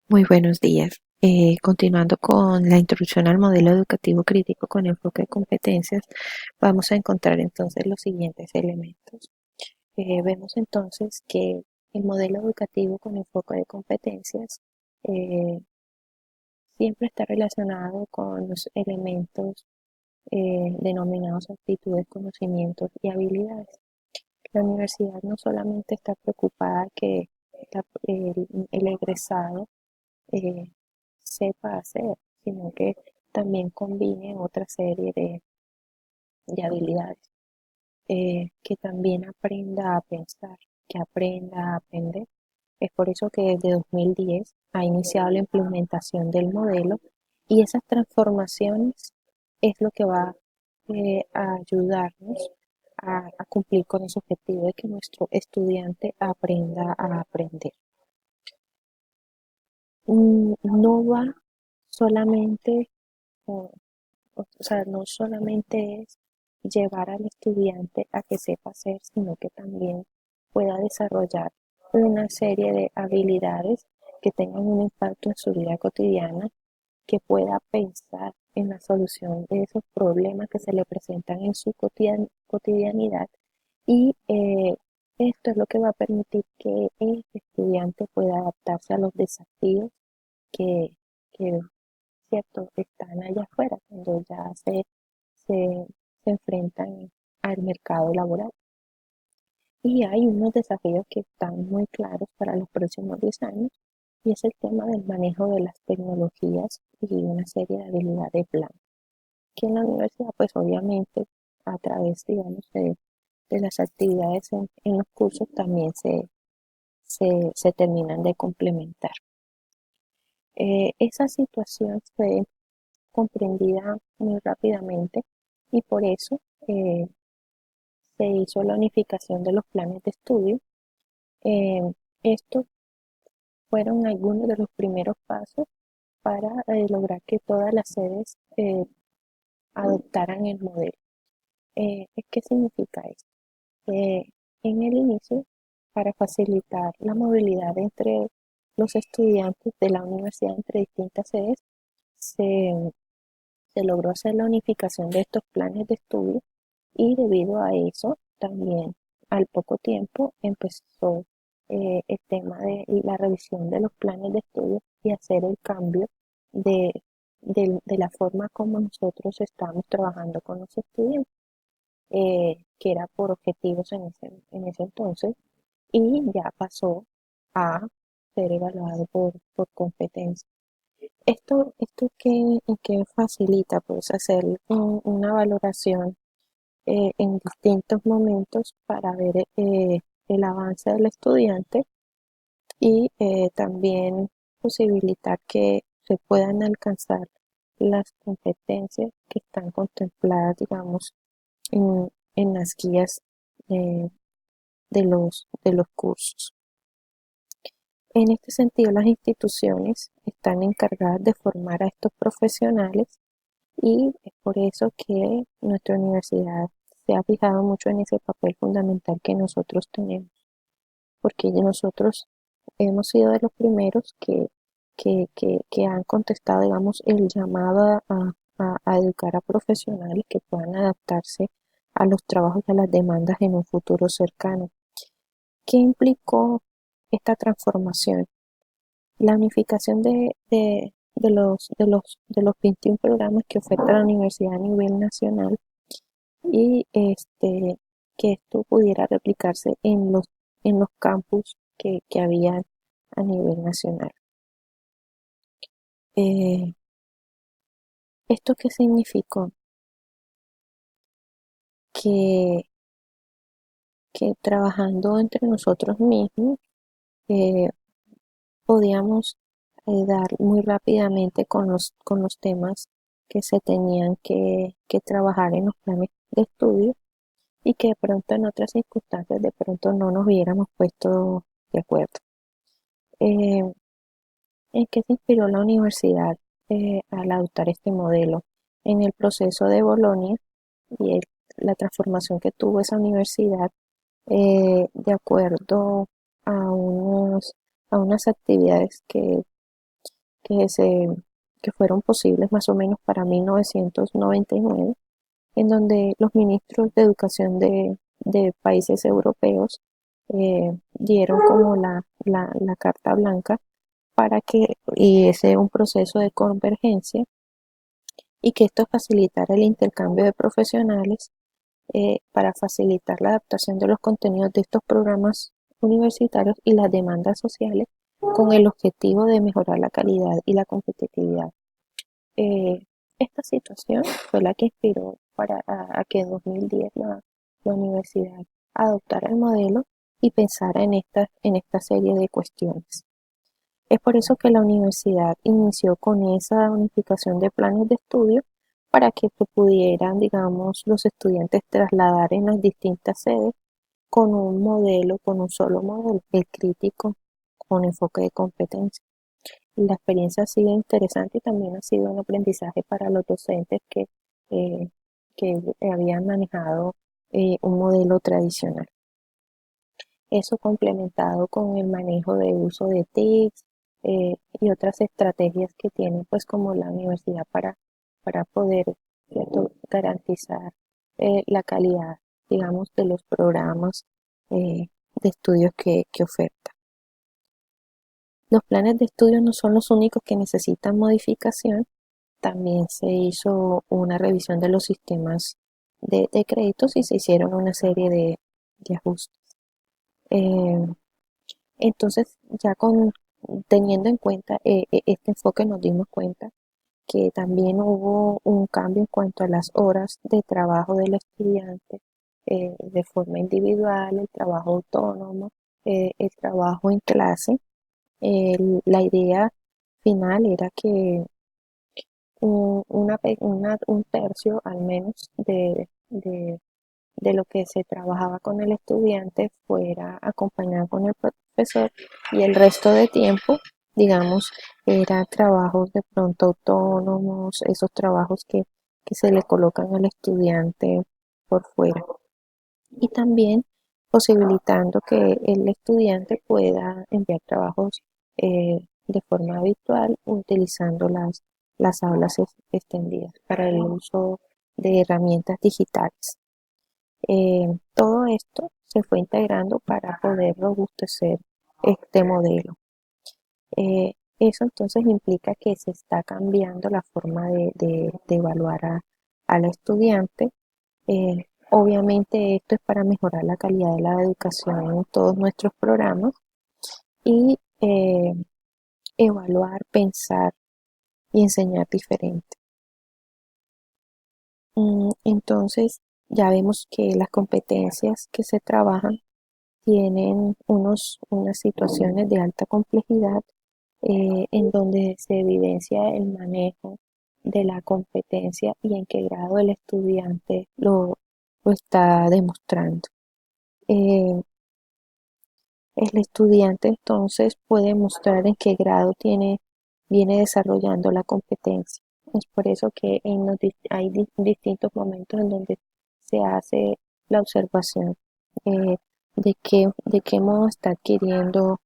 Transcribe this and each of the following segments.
Muy buenos días. Continuando con la introducción al modelo educativo crítico con enfoque de competencias, vamos a encontrar entonces los siguientes elementos. Vemos entonces que el modelo educativo con enfoque de competencias eh, siempre está relacionado con los elementos denominados aptitudes, conocimientos y habilidades. La universidad no solamente está preocupada que el egresado eh, sepa hacer, sino que también combine otra serie de habilidades, que también aprenda a pensar, que aprenda a aprender. Es por eso que desde 2010 ha iniciado la implementación del modelo y esas transformaciones es lo que va a ayudarnos a cumplir con ese objetivo de que nuestro estudiante aprenda a aprender. No va solamente o sea, no solamente es llevar al estudiante a que sepa hacer, sino que también pueda desarrollar una serie de habilidades que tengan un impacto en su vida cotidiana, que pueda pensar en la solución de esos problemas que se le presentan en su cotidianidad y esto es lo que va a permitir que el estudiante pueda adaptarse a los desafíos que, que ¿cierto? Están allá afuera, cuando ya se, se enfrentan al mercado laboral. Y hay unos desafíos que están muy claros para los próximos 10 años, y es el tema del manejo de las tecnologías y una serie de habilidades blandas, que en la universidad, pues obviamente, a través, digamos, de las actividades en los cursos también se terminan de complementar. Esa situación fue comprendida muy rápidamente y por eso se hizo la unificación de los planes de estudio. Eh, Estos fueron algunos de los primeros pasos para lograr que todas las sedes adoptaran el modelo. ¿Qué significa esto? Eh, en el inicio, para facilitar la movilidad entre los estudiantes de la universidad entre distintas sedes, se, se logró hacer la unificación de estos planes de estudio. Y debido a eso, también al poco tiempo empezó el tema de la revisión de los planes de estudio y hacer el cambio de, de la forma como nosotros estamos trabajando con los estudiantes, que era por objetivos en ese entonces, y ya pasó a ser evaluado por competencia. Esto que facilita pues hacer una valoración en distintos momentos para ver el avance del estudiante y también posibilitar que se puedan alcanzar las competencias que están contempladas, digamos, en las guías eh, de los cursos. En este sentido, las instituciones están encargadas de formar a estos profesionales y es por eso que nuestra universidad se ha fijado mucho en ese papel fundamental que nosotros tenemos, porque nosotros hemos sido de los primeros que han contestado, digamos, el llamado a educar a profesionales que puedan adaptarse a los trabajos y a las demandas en un futuro cercano. ¿Qué implicó esta transformación? La unificación de los 21 programas que oferta la universidad a nivel nacional y que esto pudiera replicarse en los campus que había a nivel nacional. Eh, ¿Esto qué significó? Que, que trabajando entre nosotros mismos eh, podíamos dar muy rápidamente con los temas que se tenían que trabajar en los planes de estudio y que de pronto en otras circunstancias de pronto no nos hubiéramos puesto de acuerdo. Eh, ¿En qué se inspiró la universidad al adoptar este modelo? En el proceso de Bolonia y la transformación que tuvo esa universidad de acuerdo a, a unas actividades que, se, que fueron posibles más o menos para 1999, en donde los ministros de educación de países europeos dieron como la carta blanca para que hubiese un proceso de convergencia y que esto facilitara el intercambio de profesionales para facilitar la adaptación de los contenidos de estos programas universitarios y las demandas sociales con el objetivo de mejorar la calidad y la competitividad. Eh, Esta situación fue la que inspiró a que en 2010 la universidad adoptara el modelo y pensara en esta serie de cuestiones. Es por eso que la universidad inició con esa unificación de planes de estudio para que pudieran, digamos, los estudiantes trasladar en las distintas sedes con un modelo, con un solo modelo, el crítico con enfoque de competencia. La experiencia ha sido interesante y también ha sido un aprendizaje para los docentes eh, que habían manejado un modelo tradicional. Eso complementado con el manejo de uso de TICs y otras estrategias que tiene pues como la universidad para poder, ¿cierto?, garantizar la calidad, digamos, de los programas de estudios que oferta. Los planes de estudio no son los únicos que necesitan modificación. También se hizo una revisión de los sistemas de créditos y se hicieron una serie de ajustes. Eh, entonces, teniendo en cuenta este enfoque, nos dimos cuenta que también hubo un cambio en cuanto a las horas de trabajo del estudiante de forma individual, el trabajo autónomo, el trabajo en clase. La idea final era que un tercio al menos de lo que se trabajaba con el estudiante fuera acompañado con el profesor y el resto de tiempo, digamos, era trabajos de pronto autónomos, esos trabajos que se le colocan al estudiante por fuera. Y también posibilitando que el estudiante pueda enviar trabajos de forma habitual utilizando las aulas extendidas para el uso de herramientas digitales. Todo esto se fue integrando para poder robustecer este modelo. Eso entonces implica que se está cambiando la forma de evaluar al estudiante. Obviamente esto es para mejorar la calidad de la educación en todos nuestros programas y evaluar, pensar y enseñar diferente. Entonces ya vemos que las competencias que se trabajan tienen unas situaciones de alta complejidad en donde se evidencia el manejo de la competencia y en qué grado el estudiante lo está demostrando. Eh, el estudiante entonces puede mostrar en qué grado viene desarrollando la competencia. Es por eso que hay distintos momentos en donde se hace la observación eh, de qué modo está adquiriendo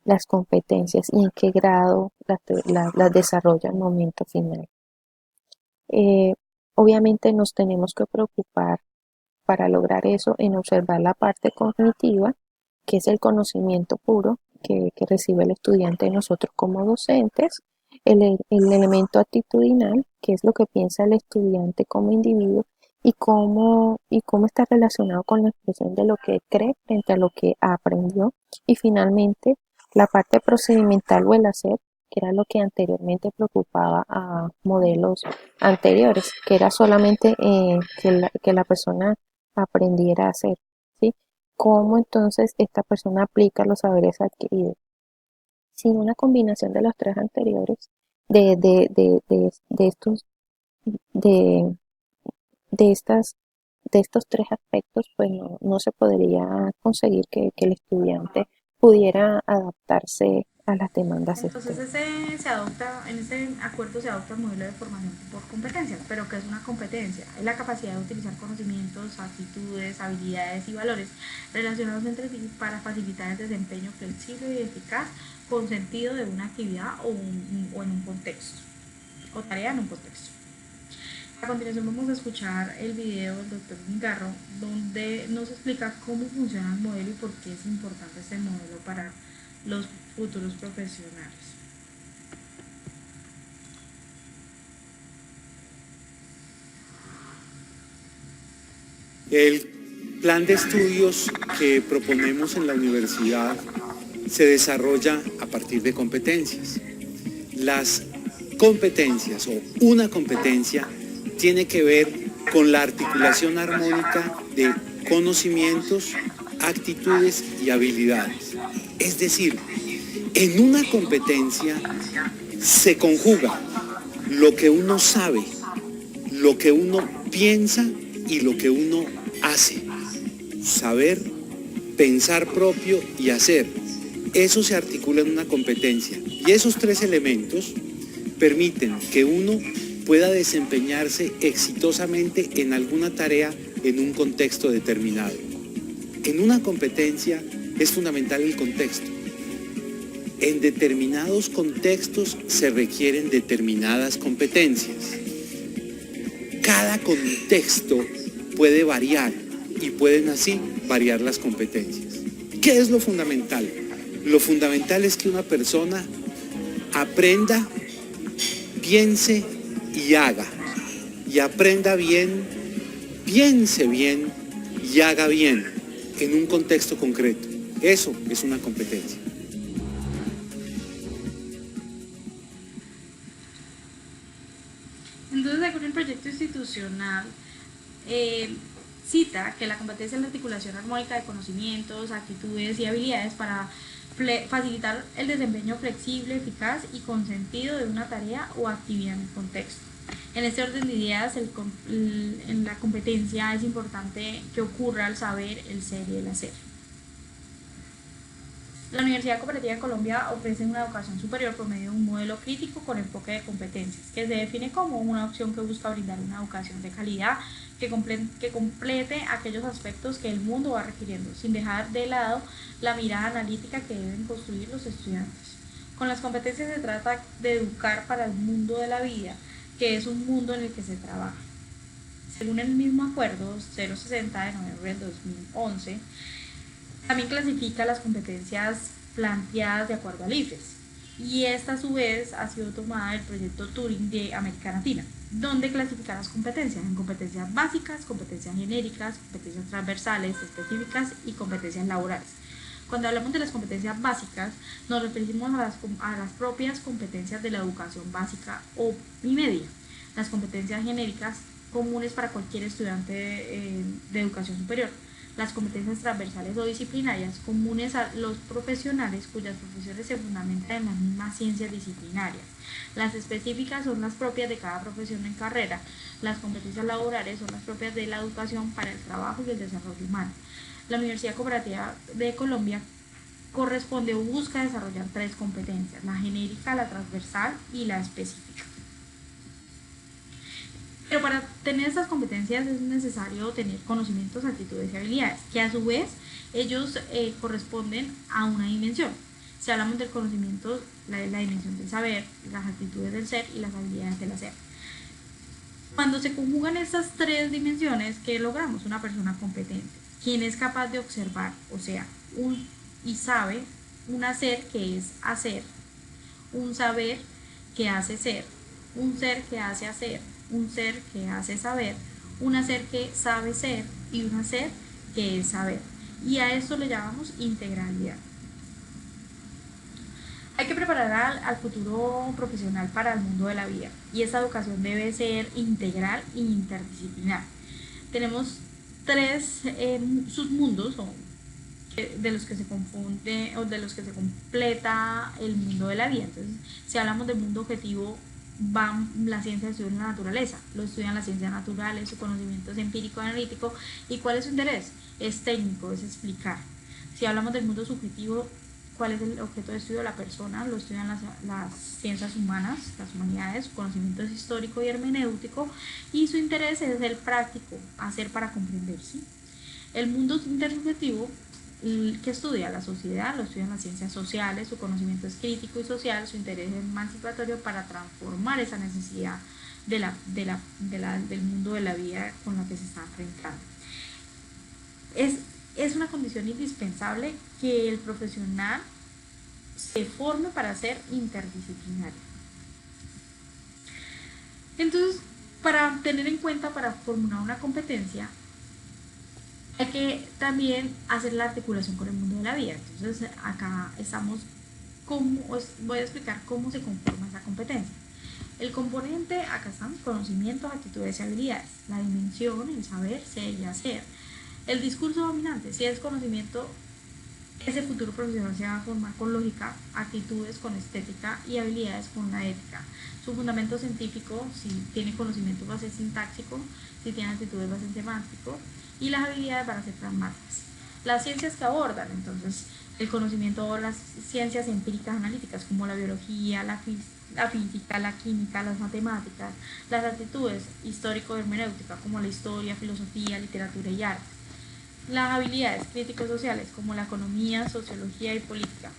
las competencias y en qué grado las desarrolla al momento final. Eh, Obviamente nos tenemos que preocupar para lograr eso en observar la parte cognitiva, que es el conocimiento puro que recibe el estudiante de nosotros como docentes, el elemento actitudinal, que es lo que piensa el estudiante como individuo, y cómo está relacionado con la expresión de lo que cree frente a lo que aprendió, y finalmente la parte procedimental o el hacer, que era lo que anteriormente preocupaba a modelos anteriores, que era solamente que la persona aprendiera a hacer, ¿sí? ¿Cómo entonces esta persona aplica los saberes adquiridos? Sin una combinación de los tres anteriores, de estos, de, de estas, de estos tres aspectos, pues no se podría conseguir que el estudiante pudiera adaptarse a las demandas Entonces externas. en ese acuerdo se adopta el modelo de formación por competencias, pero ¿qué es una competencia? Es la capacidad de utilizar conocimientos, actitudes, habilidades y valores relacionados entre sí para facilitar el desempeño flexible y eficaz con sentido de una actividad o en un contexto, o tarea en un contexto. A continuación vamos a escuchar el video del doctor Mingarro, donde nos explica cómo funciona el modelo y por qué es importante este modelo para los futuros profesionales. El plan de estudios que proponemos en la universidad se desarrolla a partir de competencias. Las competencias o una competencia tiene que ver con la articulación armónica de conocimientos, actitudes y habilidades. Es decir, en una competencia se conjuga lo que uno sabe, lo que uno piensa y lo que uno hace. Saber, pensar propio y hacer. Eso se articula en una competencia. Y esos tres elementos permiten que uno pueda desempeñarse exitosamente en alguna tarea en un contexto determinado. En una competencia es fundamental el contexto. En determinados contextos se requieren determinadas competencias. Cada contexto puede variar y pueden así variar las competencias. ¿Qué es lo fundamental? Lo fundamental es que una persona aprenda, piense y haga. Y aprenda bien, piense bien y haga bien en un contexto concreto. Eso es una competencia. Entonces, según el proyecto institucional, cita que la competencia es la articulación armónica de conocimientos, actitudes y habilidades para facilitar el desempeño flexible, eficaz y con sentido de una tarea o actividad en el contexto. En este orden de ideas, en la competencia es importante que ocurra el saber, el ser y el hacer. La Universidad Cooperativa de Colombia ofrece una educación superior por medio de un modelo crítico con enfoque de competencias, que se define como una opción que busca brindar una educación de calidad que complete aquellos aspectos que el mundo va requiriendo, sin dejar de lado la mirada analítica que deben construir los estudiantes. Con las competencias se trata de educar para el mundo de la vida, que es un mundo en el que se trabaja. Según el mismo acuerdo 060 de noviembre del 2011, también clasifica las competencias planteadas de acuerdo al IFES, y esta a su vez ha sido tomada del proyecto Turing de América Latina, donde clasifica las competencias en competencias básicas, competencias genéricas, competencias transversales, específicas y competencias laborales. Cuando hablamos de las competencias básicas, nos referimos a las propias competencias de la educación básica y media. Las competencias genéricas, comunes para cualquier estudiante de educación superior. Las competencias transversales o disciplinarias, comunes a los profesionales cuyas profesiones se fundamentan en las mismas ciencias disciplinarias. Las específicas son las propias de cada profesión en carrera. Las competencias laborales son las propias de la educación para el trabajo y el desarrollo humano. La Universidad Cooperativa de Colombia corresponde o busca desarrollar tres competencias: la genérica, la transversal y la específica. Pero para tener estas competencias es necesario tener conocimientos, actitudes y habilidades, que a su vez ellos corresponden a una dimensión. Si hablamos del conocimiento, la dimensión del saber, las actitudes del ser y las habilidades del hacer. Cuando se conjugan estas tres dimensiones, ¿qué logramos? Una persona competente, quien es capaz de observar, o sea, y sabe un hacer que es hacer, un saber que hace ser, un ser que hace hacer, un ser que hace saber, un hacer que sabe ser y un hacer que es saber. Y a esto le llamamos integralidad. Hay que preparar al futuro profesional para el mundo de la vida, y esta educación debe ser integral e interdisciplinar. Tenemos tres submundos de los que se confunde o de los que se completa el mundo de la vida. Entonces, si hablamos del mundo objetivo, van la ciencia de estudio de la naturaleza, lo estudian las ciencias naturales, su conocimiento es empírico, analítico, y ¿cuál es su interés? Es técnico, es explicar. Si hablamos del mundo subjetivo, ¿cuál es el objeto de estudio de la persona? Lo estudian las ciencias humanas, las humanidades, su conocimiento es histórico y hermenéutico, y su interés es el práctico, hacer para comprender, ¿sí? El mundo intersubjetivo ¿Qué estudia? La sociedad, lo estudian las ciencias sociales, su conocimiento es crítico y social, su interés es emancipatorio para transformar esa necesidad del mundo de la vida con la que se está enfrentando. Es, es una condición indispensable que el profesional se forme para ser interdisciplinario. Entonces, para tener en cuenta, para formular una competencia, hay que también hacer la articulación con el mundo de la vida. Entonces, acá voy a explicar cómo se conforma esa competencia. El componente, acá están conocimientos, actitudes y habilidades. La dimensión, el saber, ser y hacer. El discurso dominante, si es conocimiento, ese futuro profesional se va a formar con lógica, actitudes con estética y habilidades con la ética. Su fundamento científico, si tiene conocimiento va a ser sintáctico, si tiene actitudes va a ser semántico y las habilidades van a ser pragmáticas. Las ciencias que abordan, entonces, el conocimiento o las ciencias empíricas analíticas como la biología, la física, la química, las matemáticas, las actitudes histórico-hermenéutica como la historia, filosofía, literatura y arte. Las habilidades crítico-sociales como la economía, sociología y política.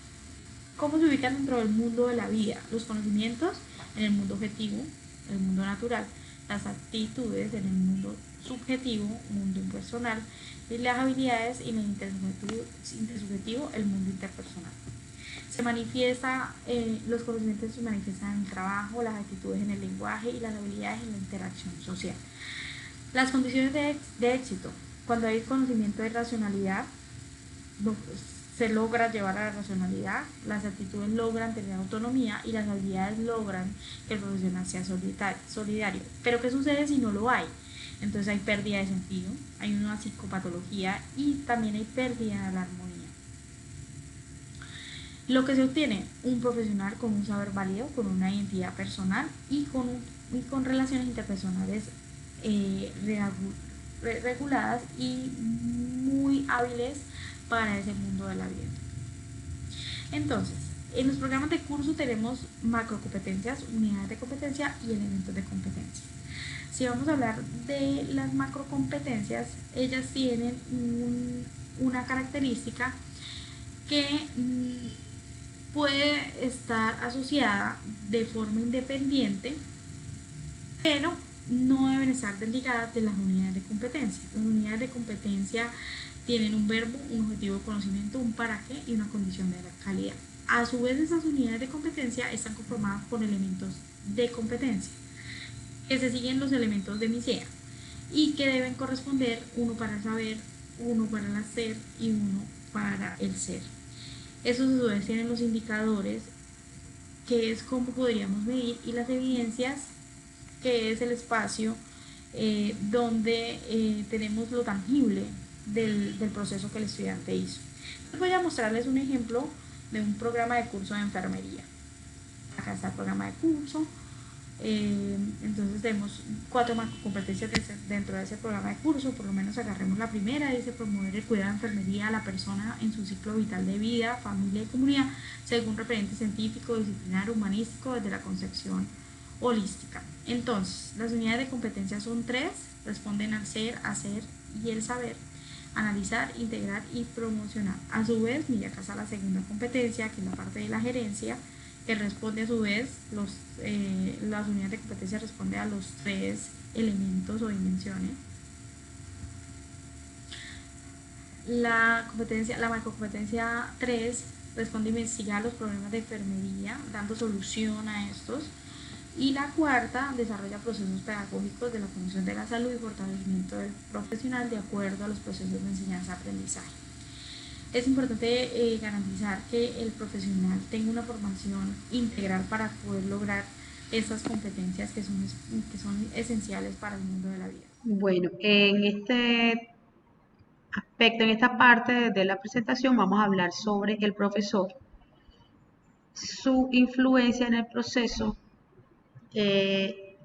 ¿Cómo se ubican dentro del mundo de la vida? Los conocimientos en el mundo objetivo, el mundo natural, las actitudes en el mundo subjetivo, mundo impersonal, y las habilidades en el intersubjetivo, el mundo interpersonal. Los conocimientos se manifiestan en el trabajo, las actitudes en el lenguaje y las habilidades en la interacción social. Las condiciones de éxito. Cuando hay conocimiento de racionalidad, se logra llevar a la racionalidad, las actitudes logran tener autonomía y las habilidades logran que el profesional sea solidario. Pero ¿qué sucede si no lo hay? Entonces hay pérdida de sentido, hay una psicopatología y también hay pérdida de la armonía. Lo que se obtiene, un profesional con un saber válido, con una identidad personal y con relaciones interpersonales reguladas y muy hábiles para ese mundo de la vida. Entonces, en los programas de curso tenemos macrocompetencias, unidades de competencia y elementos de competencia. Si vamos a hablar de las macrocompetencias, ellas tienen una característica que puede estar asociada de forma independiente, pero no deben estar desligadas de las unidades de competencia. Las unidades de competencia tienen un verbo, un objetivo de conocimiento, un para qué y una condición de la calidad. A su vez, esas unidades de competencia están conformadas por elementos de competencia, que se siguen los elementos de MICEA y que deben corresponder uno para el saber, uno para el hacer y uno para el ser. Esos a su vez tienen los indicadores, que es cómo podríamos medir, y las evidencias, que es el espacio donde tenemos lo tangible del proceso que el estudiante hizo. Les voy a mostrarles un ejemplo de un programa de curso de enfermería. Acá está el programa de curso. Entonces tenemos 4 macrocompetencias dentro de ese programa de curso. Por lo menos agarremos la primera, dice promover el cuidado de enfermería a la persona en su ciclo vital de vida, familia y comunidad, según referente científico, disciplinar, humanístico, desde la concepción holística. Entonces, las unidades de competencia son 3, responden al ser, hacer y el saber, analizar, integrar y promocionar. A su vez, mira, acá está la segunda competencia, que es la parte de la gerencia, que responde a su vez, las unidades de competencia responden a los 3 elementos o dimensiones. La macrocompetencia 3 responde a investigar los problemas de enfermería, dando solución a estos. Y la cuarta desarrolla procesos pedagógicos de la promoción de la salud y fortalecimiento del profesional de acuerdo a los procesos de enseñanza-aprendizaje. Es importante garantizar que el profesional tenga una formación integral para poder lograr estas competencias que son esenciales para el mundo de la vida. Bueno, en este aspecto, en esta parte de la presentación, vamos a hablar sobre el profesor, su influencia en el proceso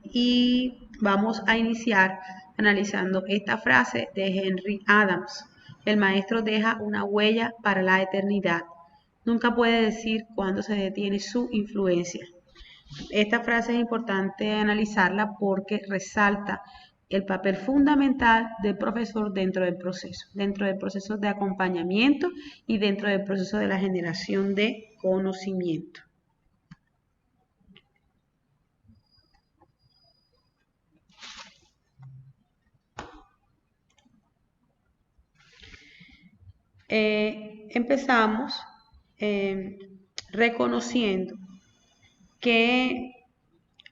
y vamos a iniciar analizando esta frase de Henry Adams. El maestro deja una huella para la eternidad. Nunca puede decir cuándo se detiene su influencia. Esta frase es importante analizarla porque resalta el papel fundamental del profesor dentro del proceso de acompañamiento y dentro del proceso de la generación de conocimiento. Empezamos reconociendo que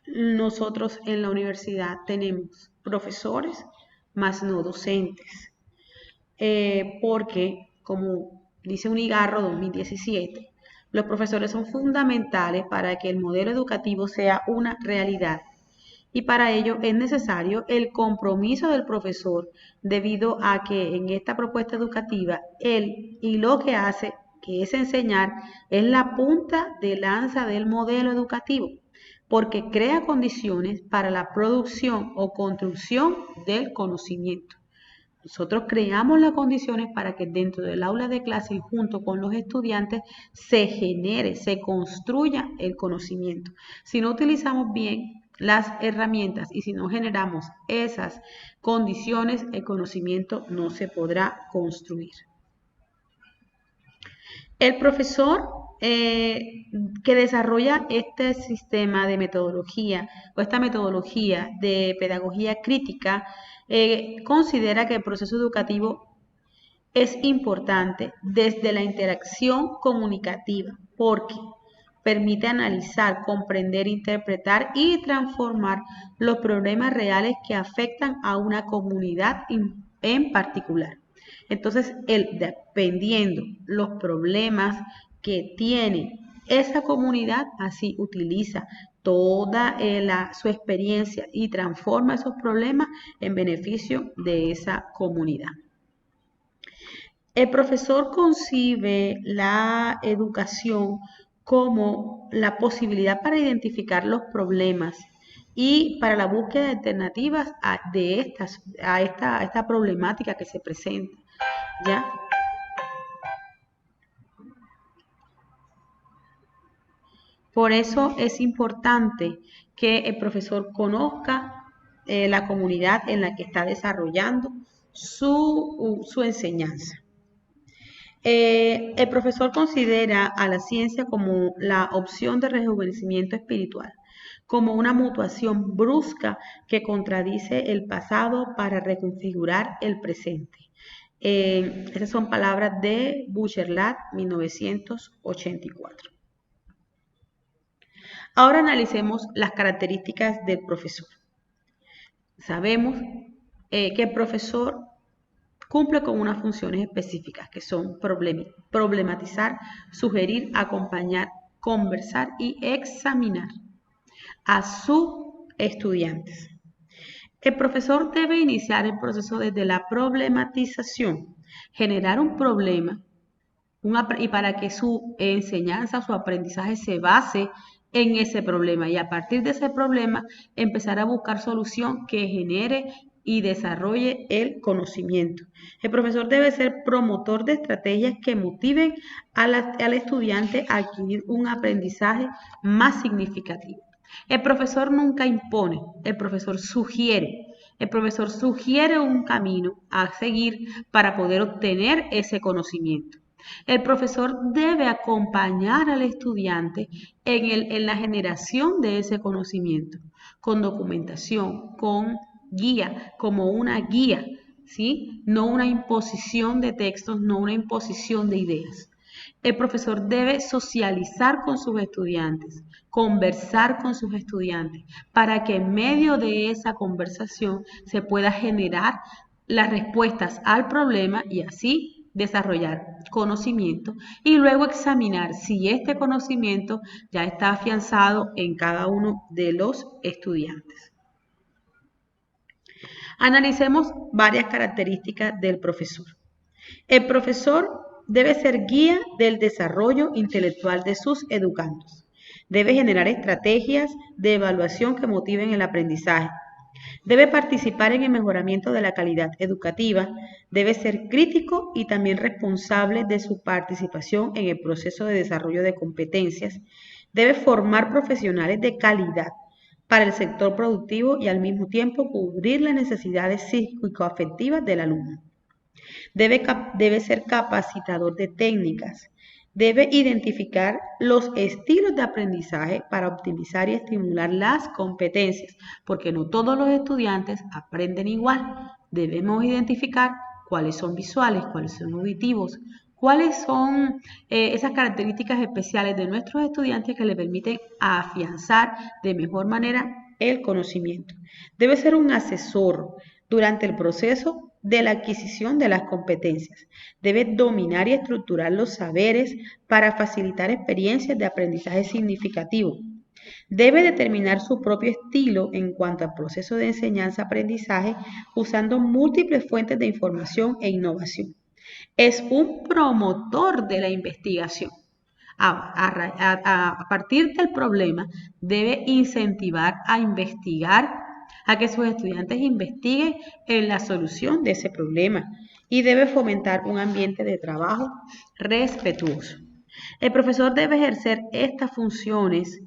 nosotros en la universidad tenemos profesores más no docentes, porque como dice Unigarro 2017, los profesores son fundamentales para que el modelo educativo sea una realidad. Y para ello es necesario el compromiso del profesor, debido a que en esta propuesta educativa él y lo que hace, que es enseñar, es la punta de lanza del modelo educativo, porque crea condiciones para la producción o construcción del conocimiento. Nosotros creamos las condiciones para que dentro del aula de clase y junto con los estudiantes se genere, se construya el conocimiento. Si no utilizamos bien las herramientas y si no generamos esas condiciones, el conocimiento no se podrá construir. El profesor que desarrolla este sistema de metodología o esta metodología de pedagogía crítica considera que el proceso educativo es importante desde la interacción comunicativa porque permite analizar, comprender, interpretar y transformar los problemas reales que afectan a una comunidad en particular. Entonces, dependiendo los problemas que tiene esa comunidad, así utiliza toda su experiencia y transforma esos problemas en beneficio de esa comunidad. El profesor concibe la educación como la posibilidad para identificar los problemas y para la búsqueda de alternativas a esta problemática que se presenta, ¿ya? Por eso es importante que el profesor conozca la comunidad en la que está desarrollando su enseñanza. El profesor considera a la ciencia como la opción de rejuvenecimiento espiritual, como una mutuación brusca que contradice el pasado para reconfigurar el presente. Esas son palabras de Bucherlat, 1984. Ahora analicemos las características del profesor. Sabemos que el profesor cumple con unas funciones específicas que son problematizar, sugerir, acompañar, conversar y examinar a sus estudiantes. El profesor debe iniciar el proceso desde la problematización, generar un problema y para que su enseñanza, su aprendizaje se base en ese problema y a partir de ese problema empezar a buscar solución que genere y desarrolle el conocimiento. El profesor debe ser promotor de estrategias que motiven al estudiante a adquirir un aprendizaje más significativo. El profesor nunca impone, el profesor sugiere. El profesor sugiere un camino a seguir para poder obtener ese conocimiento. El profesor debe acompañar al estudiante en la generación de ese conocimiento, con documentación, con guía, como una guía, ¿sí? No una imposición de textos, no una imposición de ideas. El profesor debe socializar con sus estudiantes, conversar con sus estudiantes, para que en medio de esa conversación se pueda generar las respuestas al problema y así desarrollar conocimiento y luego examinar si este conocimiento ya está afianzado en cada uno de los estudiantes. Analicemos varias características del profesor. El profesor debe ser guía del desarrollo intelectual de sus educandos. Debe generar estrategias de evaluación que motiven el aprendizaje. Debe participar en el mejoramiento de la calidad educativa. Debe ser crítico y también responsable de su participación en el proceso de desarrollo de competencias. Debe formar profesionales de calidad. para el sector productivo y al mismo tiempo cubrir las necesidades psicoafectivas del alumno. Debe ser capacitador de técnicas. Debe identificar los estilos de aprendizaje para optimizar y estimular las competencias, porque no todos los estudiantes aprenden igual. Debemos identificar cuáles son visuales, cuáles son auditivos, cuáles son esas características especiales de nuestros estudiantes que les permiten afianzar de mejor manera el conocimiento. Debe ser un asesor durante el proceso de la adquisición de las competencias. Debe dominar y estructurar los saberes para facilitar experiencias de aprendizaje significativo. Debe determinar su propio estilo en cuanto al proceso de enseñanza-aprendizaje usando múltiples fuentes de información e innovación. Es un promotor de la investigación. A partir del problema, debe incentivar a investigar, a que sus estudiantes investiguen en la solución de ese problema y debe fomentar un ambiente de trabajo respetuoso. El profesor debe ejercer estas funciones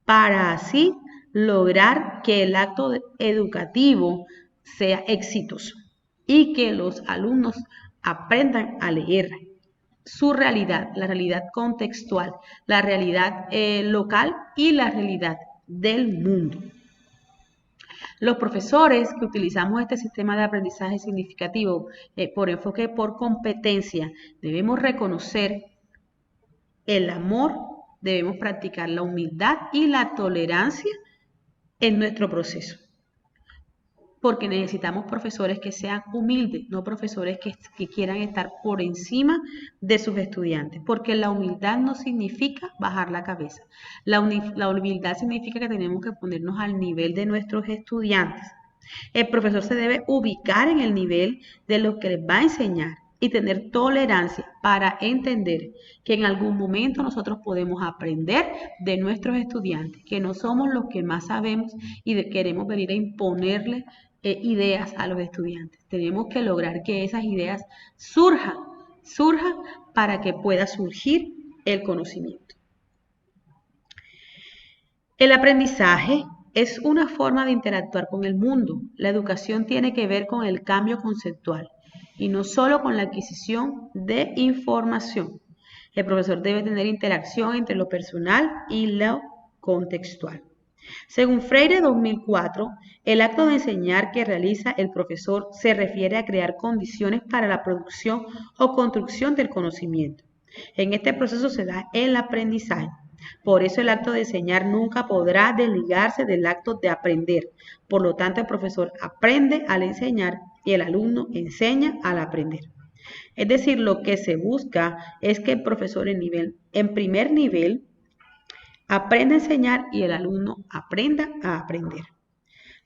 para así lograr que el acto educativo sea exitoso y que los alumnos aprendan a leer su realidad, la realidad contextual, la realidad local y la realidad del mundo. Los profesores que utilizamos este sistema de aprendizaje significativo por enfoque por competencia, debemos reconocer el amor, debemos practicar la humildad y la tolerancia en nuestro proceso. Porque necesitamos profesores que sean humildes, no profesores que quieran estar por encima de sus estudiantes, porque la humildad no significa bajar la cabeza. La humildad significa que tenemos que ponernos al nivel de nuestros estudiantes. El profesor se debe ubicar en el nivel de lo que les va a enseñar y tener tolerancia para entender que en algún momento nosotros podemos aprender de nuestros estudiantes, que no somos los que más sabemos y queremos venir a imponerles ideas a los estudiantes. Tenemos que lograr que esas ideas surjan para que pueda surgir el conocimiento. El aprendizaje es una forma de interactuar con el mundo. La educación tiene que ver con el cambio conceptual y no solo con la adquisición de información. El profesor debe tener interacción entre lo personal y lo contextual. Según Freire 2004, el acto de enseñar que realiza el profesor se refiere a crear condiciones para la producción o construcción del conocimiento. En este proceso se da el aprendizaje. Por eso el acto de enseñar nunca podrá desligarse del acto de aprender. Por lo tanto, el profesor aprende al enseñar y el alumno enseña al aprender. Es decir, lo que se busca es que el profesor en primer nivel aprenda a enseñar y el alumno aprenda a aprender.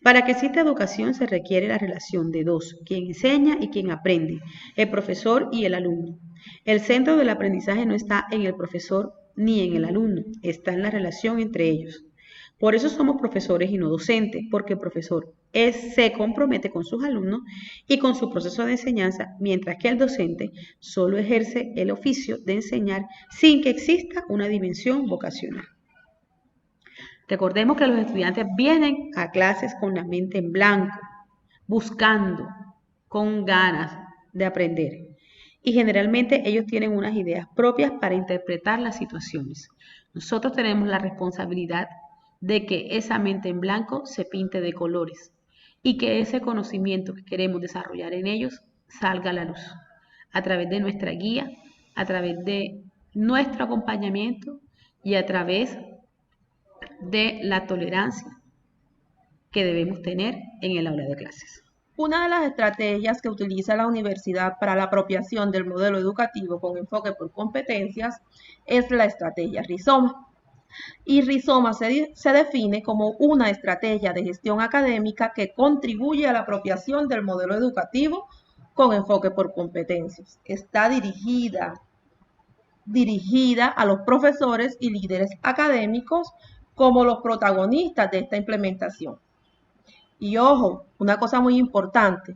Para que exista educación se requiere la relación de dos, quien enseña y quien aprende, el profesor y el alumno. El centro del aprendizaje no está en el profesor ni en el alumno, está en la relación entre ellos. Por eso somos profesores y no docentes, porque el profesor se compromete con sus alumnos y con su proceso de enseñanza, mientras que el docente solo ejerce el oficio de enseñar sin que exista una dimensión vocacional. Recordemos que los estudiantes vienen a clases con la mente en blanco, buscando, con ganas de aprender. Y generalmente ellos tienen unas ideas propias para interpretar las situaciones. Nosotros tenemos la responsabilidad de que esa mente en blanco se pinte de colores y que ese conocimiento que queremos desarrollar en ellos salga a la luz a través de nuestra guía, a través de nuestro acompañamiento y a través de la tolerancia que debemos tener en el aula de clases. Una de las estrategias que utiliza la universidad para la apropiación del modelo educativo con enfoque por competencias es la estrategia Rizoma. Y Rizoma se define como una estrategia de gestión académica que contribuye a la apropiación del modelo educativo con enfoque por competencias. Está dirigida a los profesores y líderes académicos como los protagonistas de esta implementación. Y ojo, una cosa muy importante,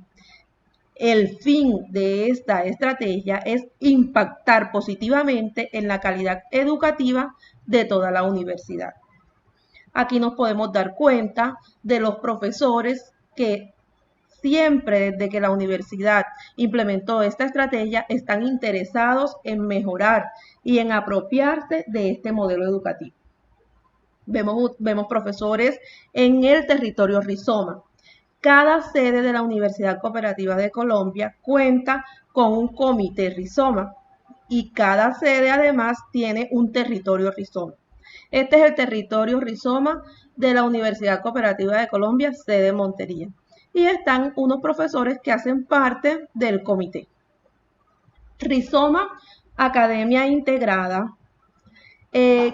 el fin de esta estrategia es impactar positivamente en la calidad educativa de toda la universidad. Aquí nos podemos dar cuenta de los profesores que siempre desde que la universidad implementó esta estrategia están interesados en mejorar y en apropiarse de este modelo educativo. Vemos profesores en el territorio Rizoma. Cada sede de la Universidad Cooperativa de Colombia cuenta con un comité Rizoma y cada sede además tiene un territorio Rizoma. Este es el territorio Rizoma de la Universidad Cooperativa de Colombia, sede Montería. Y están unos profesores que hacen parte del comité. Rizoma Academia Integrada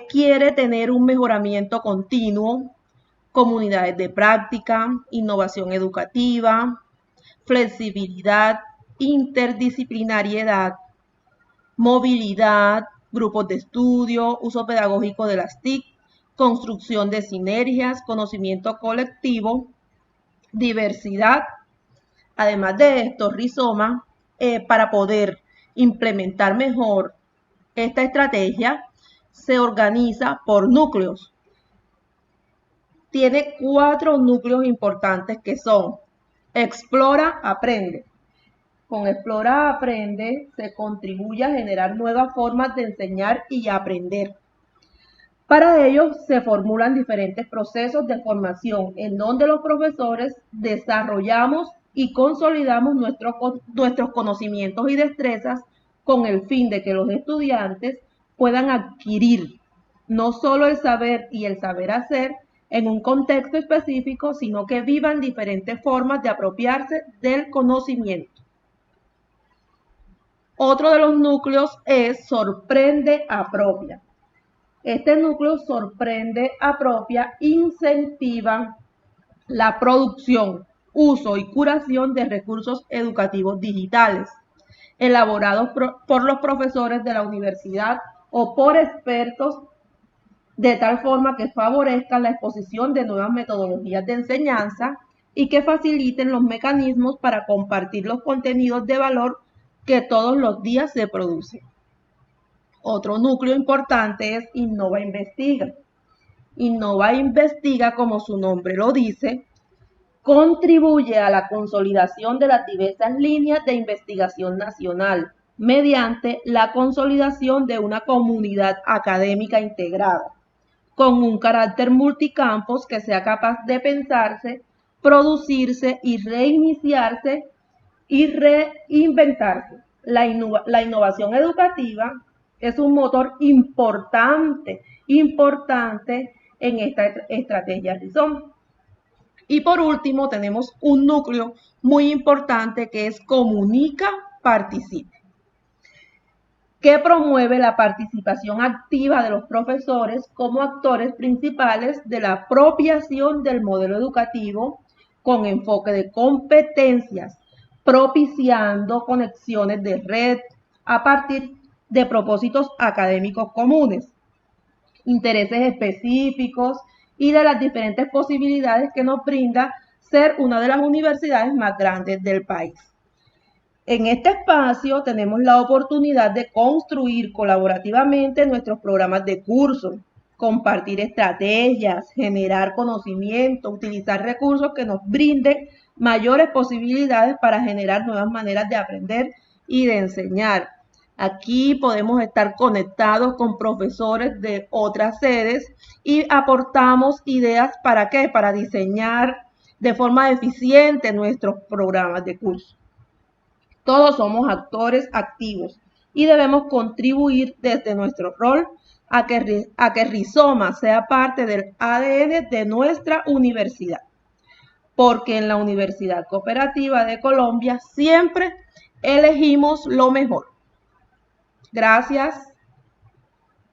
quiere tener un mejoramiento continuo, comunidades de práctica, innovación educativa, flexibilidad, interdisciplinariedad, movilidad, grupos de estudio, uso pedagógico de las TIC, construcción de sinergias, conocimiento colectivo, diversidad. Además de esto, Rizoma, para poder implementar mejor esta estrategia, se organiza por núcleos. Tiene 4 núcleos importantes que son Explora, Aprende. Con Explora, Aprende se contribuye a generar nuevas formas de enseñar y aprender. Para ello se formulan diferentes procesos de formación en donde los profesores desarrollamos y consolidamos nuestros conocimientos y destrezas con el fin de que los estudiantes puedan adquirir no solo el saber y el saber hacer en un contexto específico, sino que vivan diferentes formas de apropiarse del conocimiento. Otro de los núcleos es Sorprende, Apropia. Este núcleo Sorprende, Apropia incentiva la producción, uso y curación de recursos educativos digitales, elaborados por los profesores de la universidad o por expertos, de tal forma que favorezcan la exposición de nuevas metodologías de enseñanza y que faciliten los mecanismos para compartir los contenidos de valor que todos los días se producen. Otro núcleo importante es Innova Investiga. Innova Investiga, como su nombre lo dice, contribuye a la consolidación de las diversas líneas de investigación nacional mediante la consolidación de una comunidad académica integrada, con un carácter multicampos que sea capaz de pensarse, producirse y reiniciarse y reinventarse. La innovación educativa es un motor importante en esta estrategia Rizoma. Y por último tenemos un núcleo muy importante que es Comunica, Participe, que promueve la participación activa de los profesores como actores principales de la apropiación del modelo educativo con enfoque de competencias, propiciando conexiones de red a partir de propósitos académicos comunes, intereses específicos y de las diferentes posibilidades que nos brinda ser una de las universidades más grandes del país. En este espacio tenemos la oportunidad de construir colaborativamente nuestros programas de curso, compartir estrategias, generar conocimiento, utilizar recursos que nos brinden mayores posibilidades para generar nuevas maneras de aprender y de enseñar. Aquí podemos estar conectados con profesores de otras sedes y aportamos ideas ¿para qué? Para diseñar de forma eficiente nuestros programas de curso. Todos somos actores activos y debemos contribuir desde nuestro rol a que Rizoma sea parte del ADN de nuestra universidad, porque en la Universidad Cooperativa de Colombia siempre elegimos lo mejor. Gracias.